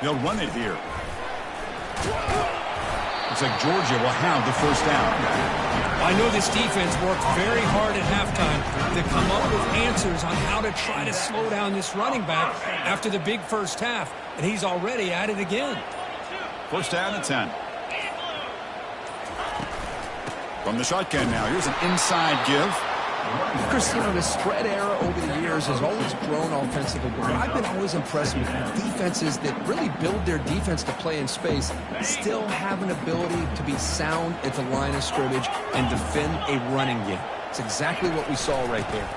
They'll run it here. Looks like Georgia will have the first down. I know this defense worked very hard at halftime to come up with answers on how to try to slow down this running back after the big first half, and he's already at it again. First down and 10. From the shotgun now, here's an inside give. Chris, you know, the spread era over the years has always grown offensively, but I've been always impressed with defenses that really build their defense to play in space, still have an ability to be sound at the line of scrimmage and defend a running game. It's exactly what we saw right there.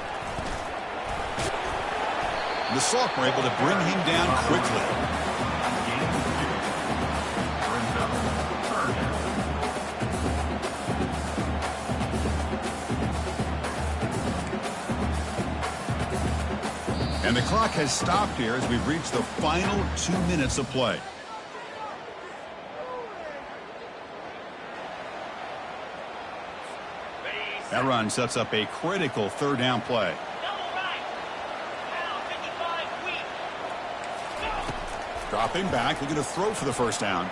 The Soft were able to bring him down quickly. And the clock has stopped here as we've reached the final 2 minutes of play. That run sets up a critical third down play. Dropping back, looking to throw for the first down.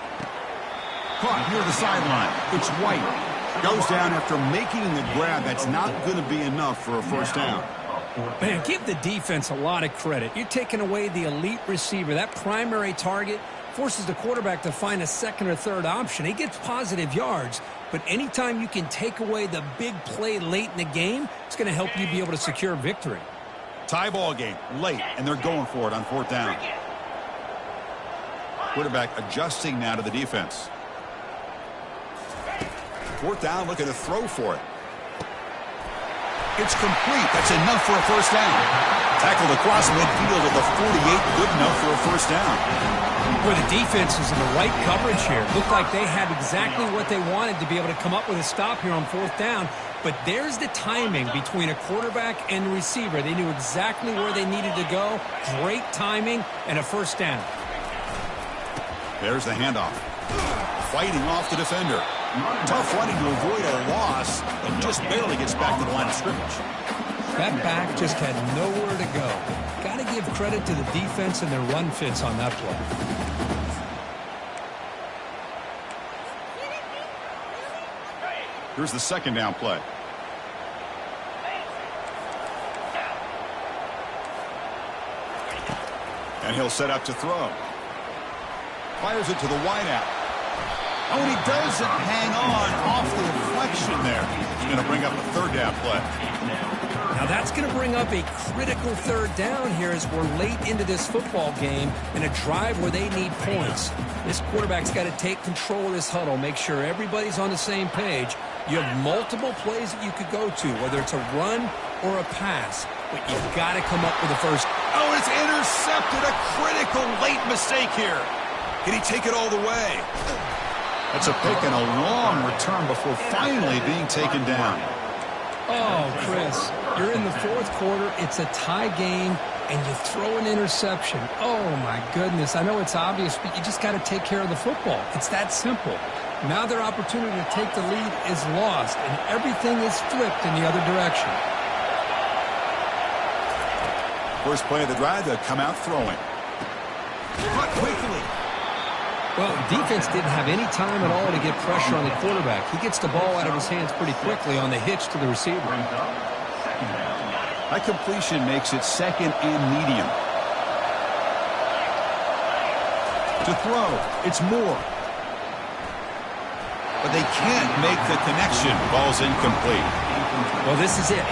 Caught near the sideline. It's White. Goes down after making the grab. That's not going to be enough for a first down. Man, give the defense a lot of credit. You're taking away the elite receiver. That primary target forces the quarterback to find a second or third option. He gets positive yards, but anytime you can take away the big play late in the game, it's going to help you be able to secure victory. Tie ball game, late, and they're going for it on fourth down. Quarterback adjusting now to the defense. Fourth down, looking to throw for it. It's complete. That's enough for a first down. Tackled across midfield at the 48. Good enough for a first down. Where the defense is in the right coverage here. Looked like they had exactly what they wanted to be able to come up with a stop here on fourth down. But there's the timing between a quarterback and the receiver. They knew exactly where they needed to go. Great timing and a first down. There's the handoff. Fighting off the defender. Tough running to avoid a loss and just barely gets back to the line of scrimmage. That back just had nowhere to go. Got to give credit to the defense and their run fits on that play. Here's the second down play. And he'll set up to throw. Fires it to the wideout. Oh, and he doesn't hang on off the deflection there. He's going to bring up a third down play. Now that's going to bring up a critical third down here as we're late into this football game in a drive where they need points. This quarterback's got to take control of this huddle, make sure everybody's on the same page. You have multiple plays that you could go to, whether it's a run or a pass, but you've got to come up with a first. Oh, it's intercepted. A critical late mistake here. Can he take it all the way? That's a pick and a long return before finally being taken down. Oh, Chris, you're in the fourth quarter. It's a tie game, and you throw an interception. Oh, my goodness. I know it's obvious, but you just got to take care of the football. It's that simple. Now their opportunity to take the lead is lost, and everything is flipped in the other direction. First play of the drive, they'll come out throwing. Caught quickly. Well, defense didn't have any time at all to get pressure on the quarterback. He gets the ball out of his hands pretty quickly on the hitch to the receiver. That completion makes it second and medium. To throw, it's Moore. But they can't make the connection. Ball's incomplete. Well, this is it.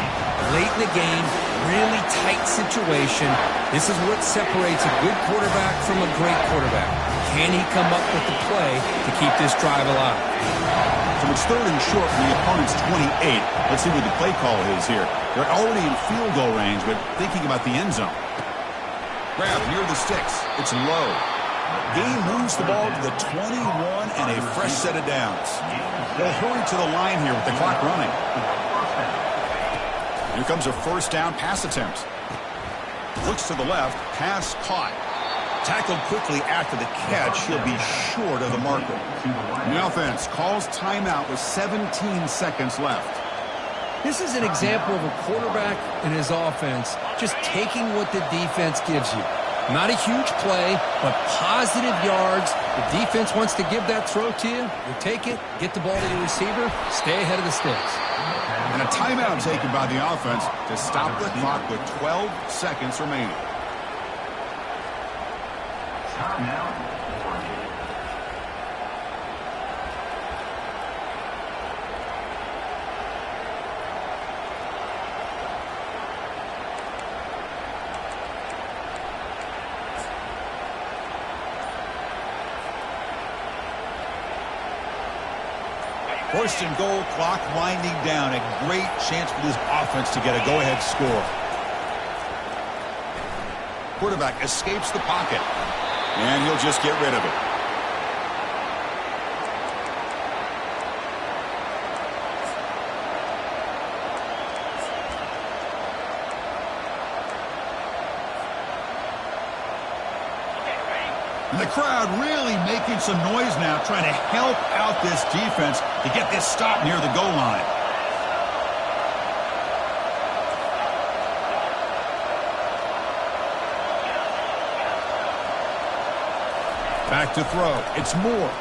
Late in the game, really tight situation. This is what separates a good quarterback from a great quarterback. Can he come up with the play to keep this drive alive? So it's 3rd and short from the opponent's 28. Let's see what the play call is here. They're already in field goal range, but thinking about the end zone. Grab near the sticks. It's low. Game moves the ball to the 21 and a fresh set of downs. They'll hurry to the line here with the clock running. Here comes a first down pass attempt. Looks to the left, pass caught. Tackled quickly after the catch, he'll be short of the marker. The offense calls timeout with 17 seconds left. This is an example of a quarterback and his offense just taking what the defense gives you. Not a huge play, but positive yards. The defense wants to give that throw to you. You take it, get the ball to your receiver, stay ahead of the sticks. And a timeout taken by the offense to stop the clock with 12 seconds remaining. Timeout, Oregon. First and goal, clock winding down. A great chance for this offense to get a go-ahead score. Quarterback escapes the pocket, and he'll just get rid of it. And the crowd really making some noise now, trying to help out this defense to get this stop near the goal line. Back to throw. It's Moore.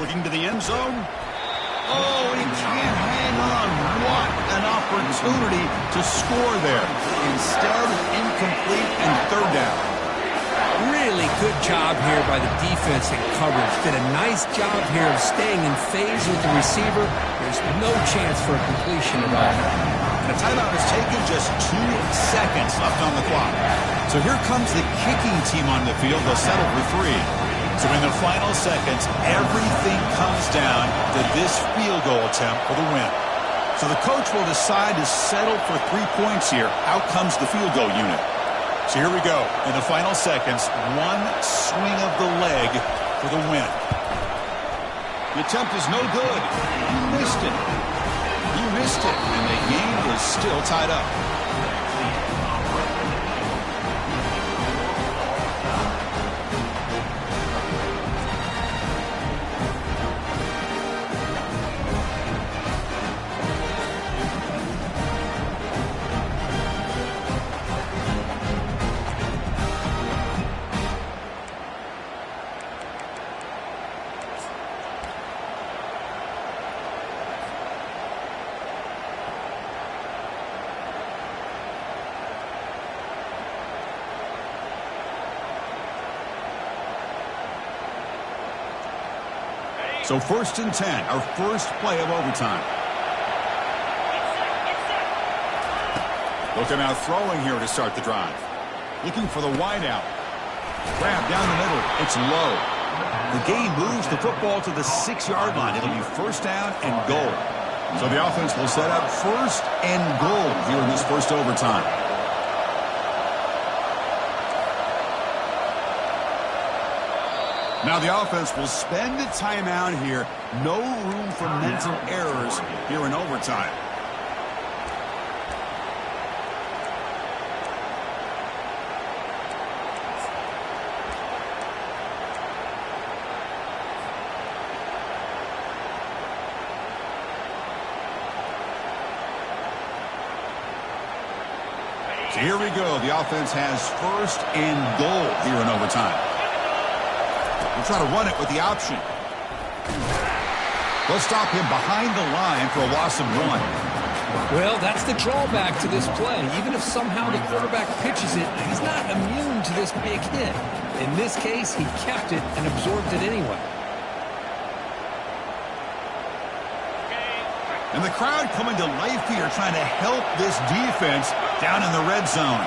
Looking to the end zone. Oh, he can't hang on. What an opportunity to score there. Instead, incomplete and 3rd down. Really good job here by the defense in coverage. Did a nice job here of staying in phase with the receiver. There's no chance for a completion at all. And a timeout is taken, just 2 seconds left on the clock. So here comes the kicking team on the field. They'll settle for 3. So in the final seconds, everything comes down to this field goal attempt for the win. So the coach will decide to settle for 3 points here. Out comes the field goal unit. So here we go. In the final seconds, 1 swing of the leg for the win. The attempt is no good. You missed it. You missed it, and the game is still tied up. So 1st and 10, our first play of overtime. Looking out throwing here to start the drive. Looking for the wideout. Grab down the middle. It's low. The game moves the football to the 6-yard line. It'll be 1st down and goal. So the offense will set up 1st and goal here in this first overtime. Now the offense will spend the timeout here. No room for mental errors here in overtime. So here we go. The offense has 1st and goal here in overtime. We'll try to run it with the option. They'll stop him behind the line for a loss of 1. Well, that's the drawback to this play. Even if somehow the quarterback pitches it, he's not immune to this big hit. In this case, he kept it and absorbed it anyway. And the crowd coming to life here, trying to help this defense down in the red zone.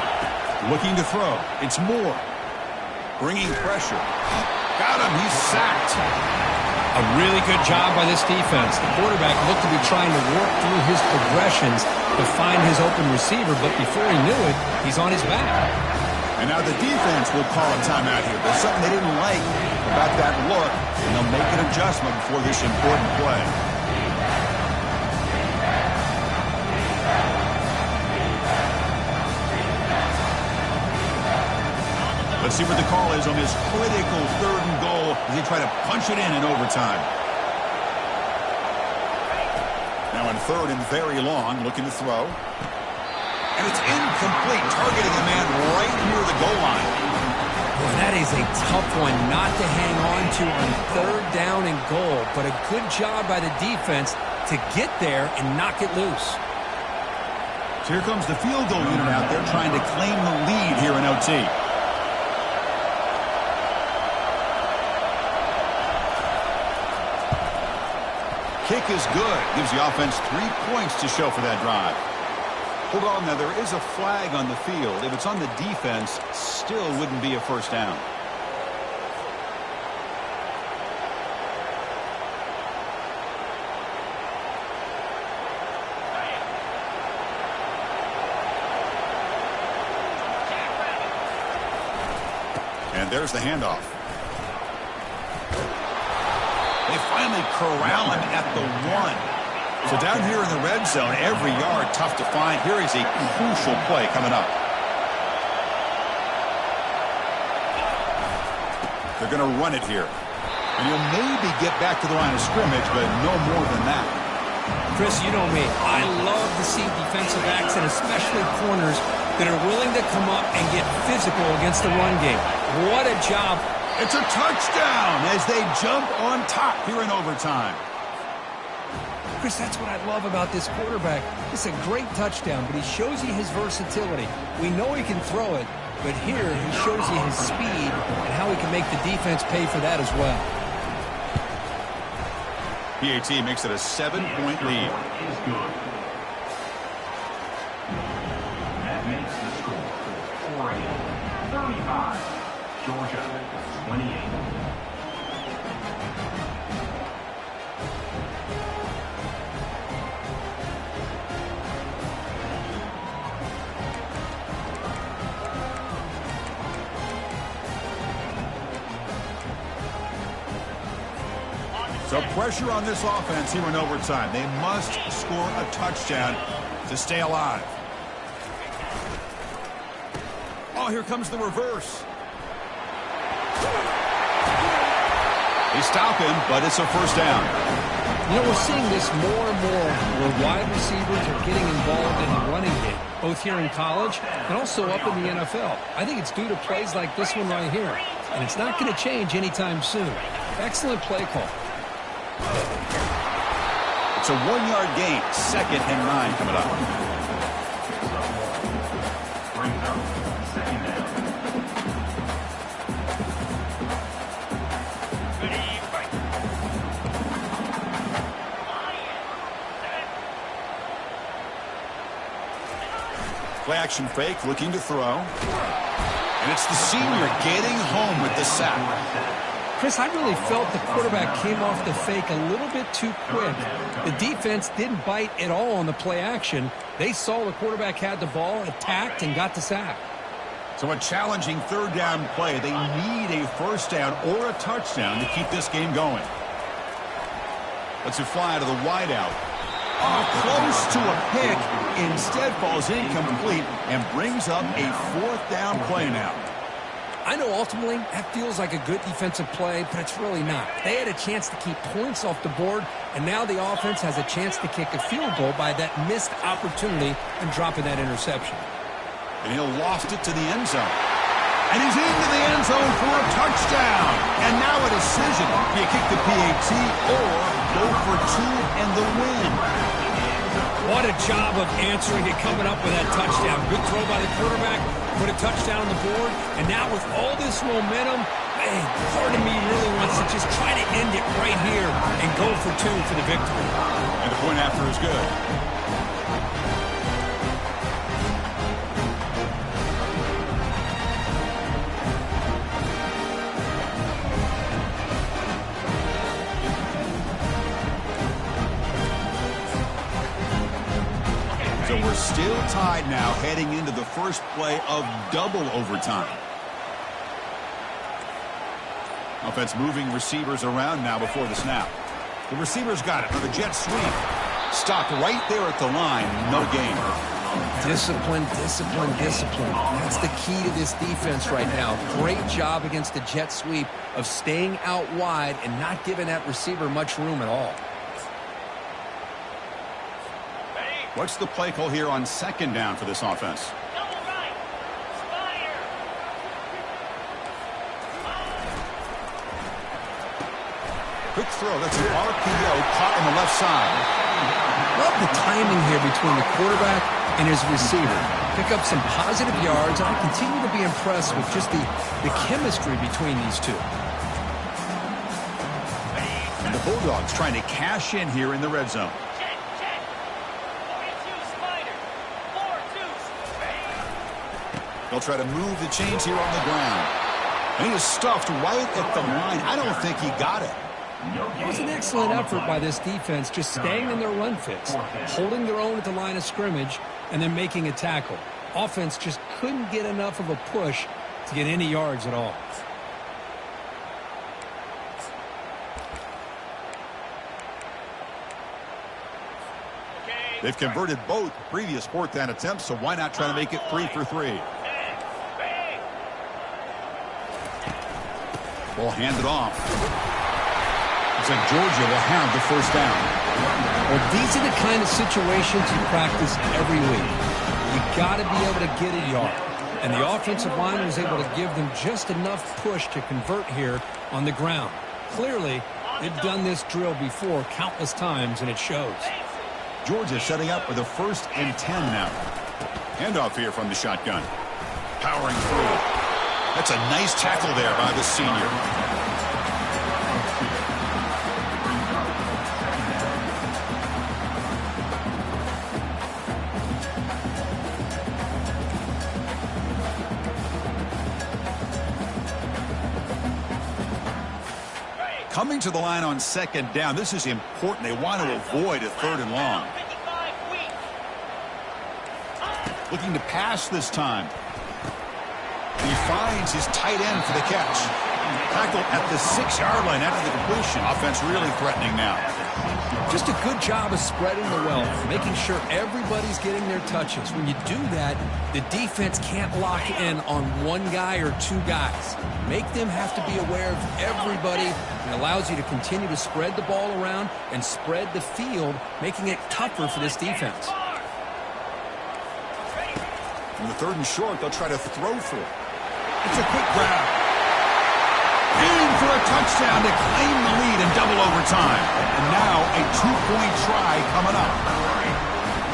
Looking to throw. It's Moore. Bringing pressure. Got him. He's sacked. A really good job by this defense. The quarterback looked to be trying to work through his progressions to find his open receiver, but before he knew it, he's on his back. And now the defense will call a timeout here. There's something they didn't like about that look, and they'll make an adjustment before this important play. Let's see what the call is on this critical 3rd and goal as they try to punch it in overtime. Now in 3rd and very long, looking to throw. And it's incomplete, targeting the man right near the goal line. Boy, that is a tough one not to hang on to on 3rd down and goal, but a good job by the defense to get there and knock it loose. So here comes the field goal unit out there trying to claim the lead here in OT. Kick is good. Gives the offense 3 points to show for that drive. Hold on now, there is a flag on the field. If it's on the defense, still wouldn't be a first down. And there's the handoff. They finally corral him at the 1. So down here in the red zone, every yard tough to find. Here is a crucial play coming up. They're going to run it here. And he'll maybe get back to the line of scrimmage, but no more than that. Chris, you know me. I love to see defensive backs, and especially corners, that are willing to come up and get physical against the run game. What a job. It's a touchdown as they jump on top here in overtime. Chris, that's what I love about this quarterback. It's a great touchdown, but he shows you his versatility. We know he can throw it, but here he shows you his speed and how he can make the defense pay for that as well. PAT makes it a 7-point lead. That makes the score 35. Georgia 28. So pressure on this offense here in overtime. They must score a touchdown to stay alive. Oh, here comes the reverse. They stop him, but it's a first down. You know, we're seeing this more and more where wide receivers are getting involved in the running game, both here in college and also up in the NFL. I think it's due to plays like this one right here, and it's not going to change anytime soon. Excellent play call. It's a 1-yard gain, 2nd and 9 coming up. Brings up 2nd down. Play action fake, looking to throw. And it's the senior getting home with the sack. Chris, I really felt the quarterback came off the fake a little bit too quick. The defense didn't bite at all on the play action. They saw the quarterback had the ball, attacked, and got the sack. So a challenging 3rd down play. They need a first down or a touchdown to keep this game going. Let's fly to the wideout. Oh, close to a pick. Instead falls incomplete and brings up a 4th down play now. I know ultimately that feels like a good defensive play, but it's really not. They had a chance to keep points off the board, and now the offense has a chance to kick a field goal by that missed opportunity and dropping that interception. And he'll lost it to the end zone. And he's into the end zone for a touchdown. And now a decision. Do you kick the PAT or go for 2 and the win? What a job of answering it, coming up with that touchdown. Good throw by the quarterback. put a touchdown on the board, and now with all this momentum, man, part of me really wants to just try to end it right here and go for 2 for the victory. And the point after is good. So we're still tied now heading into the first play of double overtime. Offense moving receivers around now before the snap. The receivers got it for the jet sweep. Stopped right there at the line. No gain. Discipline, discipline, discipline. That's the key to this defense right now. Great job against the jet sweep of staying out wide and not giving that receiver much room at all. What's the play call here on second down for this offense? Quick throw. That's an RPO caught on the left side. Love the timing here between the quarterback and his receiver. Pick up some positive yards, and I continue to be impressed with just the chemistry between these two. And the Bulldogs trying to cash in here in the red zone. They'll try to move the chains here on the ground. And he was stuffed right at the line. I don't think he got it. It was an excellent effort by this defense, just staying in their run fits, holding their own at the line of scrimmage, and then making a tackle. Offense just couldn't get enough of a push to get any yards at all. They've converted both previous fourth down attempts, so why not try to make it 3 for 3? Ball handed off. Looks like Georgia will have the first down. Well, these are the kind of situations you practice every week. You got to be able to get a yard. And the offensive line was able to give them just enough push to convert here on the ground. Clearly, they've done this drill before countless times, and it shows. Georgia setting up with a 1st and 10 now. Handoff here from the shotgun. Powering through. That's a nice tackle there by the senior. Coming to the line on second down, this is important. They want to avoid a 3rd and long. Looking to pass this time. He finds his tight end for the catch. Tackle at the 6-yard line after the completion. Offense really threatening now. Just a good job of spreading the wealth, making sure everybody's getting their touches. When you do that, the defense can't lock in on one guy or 2 guys. Make them have to be aware of everybody. It allows you to continue to spread the ball around and spread the field, making it tougher for this defense. On the 3rd and short, they'll try to throw for it. It's a quick grab. Aim for a touchdown to claim the lead in double overtime. And now a 2-point try coming up.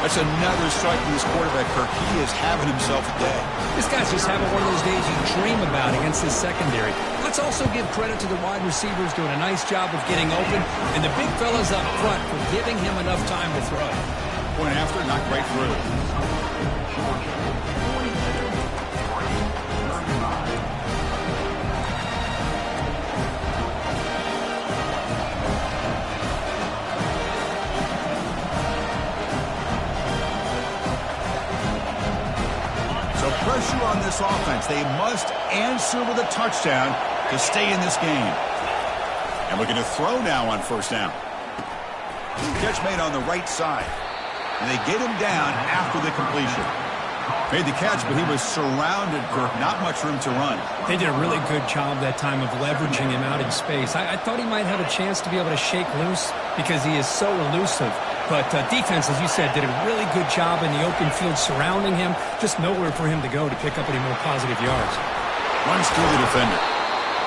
That's another strike from this quarterback, Kirk. He is having himself a day. This guy's just having one of those days you dream about against this secondary. Let's also give credit to the wide receivers doing a nice job of getting open, and the big fellas up front for giving him enough time to throw. Point after, knocked right through. Pressure on this offense. They must answer with a touchdown to stay in this game. And looking to throw now on 1st down. Catch made on the right side. And they get him down after the completion. Made the catch, but he was surrounded, Kirk. Not much room to run. They did a really good job that time of leveraging him out in space. I thought he might have a chance to be able to shake loose because he is so elusive. But defense, as you said, did a really good job in the open field surrounding him. Just nowhere for him to go to pick up any more positive yards. Runs through the defender.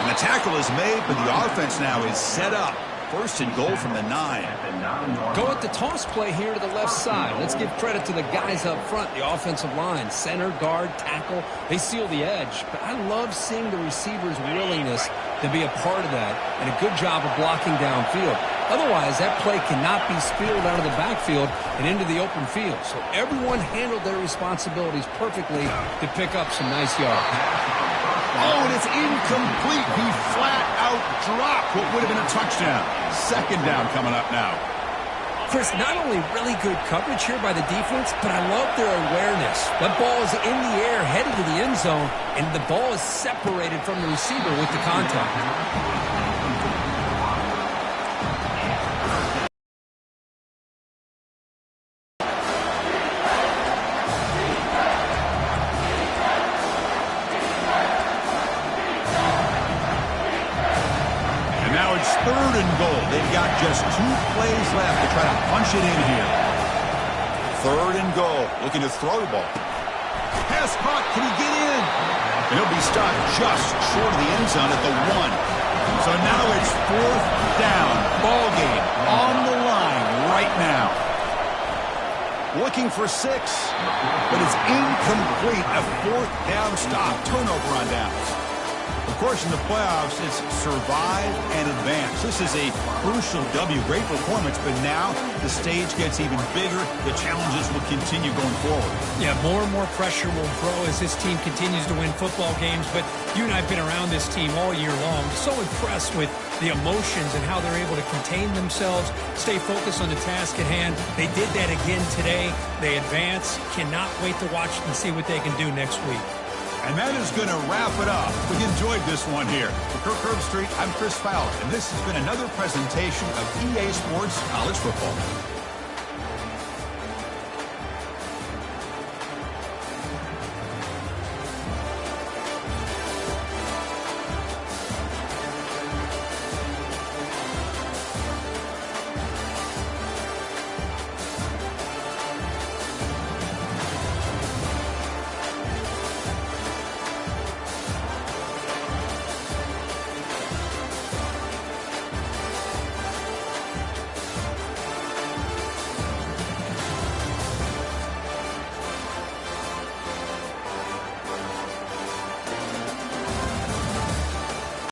And the tackle is made, but the offense now is set up first and goal from the 9. Go with the toss play here to the left side. Let's give credit to the guys up front, the offensive line, center, guard, tackle. They seal the edge. But I love seeing the receiver's willingness to be a part of that and a good job of blocking downfield. Otherwise, that play cannot be spilled out of the backfield and into the open field. So everyone handled their responsibilities perfectly to pick up some nice yards. Oh, and it's incomplete. He flat out dropped what would have been a touchdown. Second down coming up now. Chris, not only really good coverage here by the defense, but I love their awareness. That ball is in the air, headed to the end zone, and the ball is separated from the receiver with the contact. Third and goal. They've got just 2 plays left to try to punch it in here. Third and goal. Looking to throw the ball. Pass caught. Can he get in? And he'll be stopped just short of the end zone at the 1. So now it's 4th down. Ball game on the line right now. Looking for 6. But it's incomplete. A 4th down stop. Turnover on downs. Of course, in the playoffs, it's survive and advance. This is a crucial W. Great performance, but now the stage gets even bigger. The challenges will continue going forward. Yeah, more and more pressure will grow as this team continues to win football games. But you and I have been around this team all year long. So impressed with the emotions and how they're able to contain themselves, stay focused on the task at hand. They did that again today. They advance. Cannot wait to watch and see what they can do next week. And that is going to wrap it up. We enjoyed this one here. For Kirk Herbstreit, I'm Chris Fowler, and this has been another presentation of EA Sports College Football.